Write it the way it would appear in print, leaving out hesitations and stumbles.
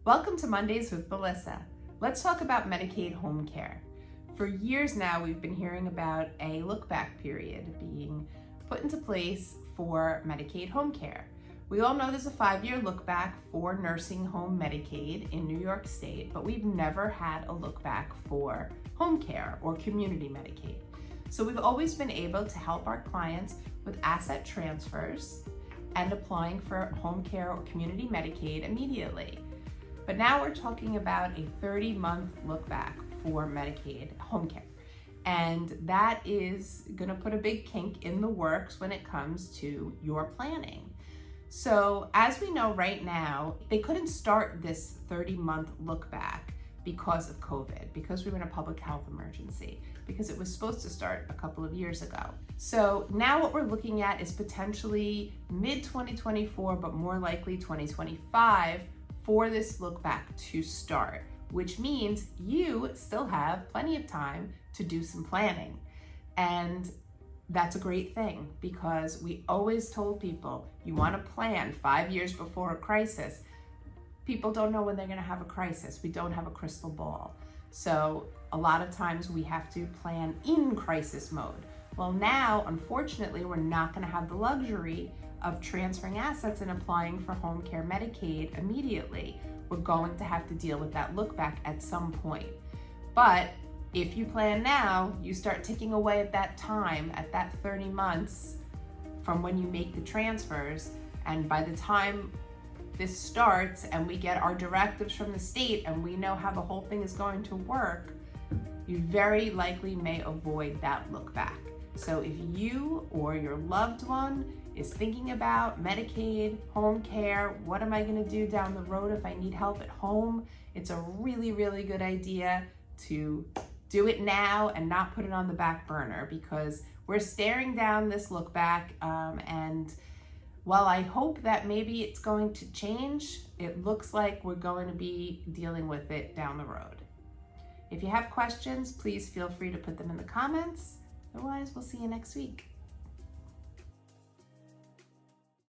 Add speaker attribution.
Speaker 1: Welcome to Mondays with Melissa. Let's talk about Medicaid home care. For years now, we've been hearing about a look-back period being put into place for Medicaid home care. We all know there's a 5-year look-back for nursing home Medicaid in New York State, but we've never had a look-back for home care or community Medicaid. So we've always been able to help our clients with asset transfers and applying for home care or community Medicaid immediately. But now we're talking about a 30-month look back for Medicaid home care. And that is gonna put a big kink in the works when it comes to your planning. So as we know right now, they couldn't start this 30-month look back because of COVID, because we were in a public health emergency, because it was supposed to start a couple of years ago. So now what we're looking at is potentially mid-2024, but more likely 2025 for this look back to start, which means you still have plenty of time to do some planning. And that's a great thing, because we always told people you want to plan 5 years before a crisis. People don't know when they're going to have a crisis. We don't have a crystal ball. So a lot of times we have to plan in crisis mode. Well, now, unfortunately, we're not going to have the luxury of transferring assets and applying for home care Medicaid immediately. We're going to have to deal with that look back at some point. But if you plan now, you start ticking away at that time, at that 30 months from when you make the transfers. And by the time this starts and we get our directives from the state and we know how the whole thing is going to work, you very likely may avoid that look back. So if you or your loved one is thinking about Medicaid, home care, what am I gonna do down the road if I need help at home? It's a really, really good idea to do it now and not put it on the back burner, because we're staring down this look back, and while I hope that maybe it's going to change, it looks like we're going to be dealing with it down the road. If you have questions, please feel free to put them in the comments. Otherwise, we'll see you next week.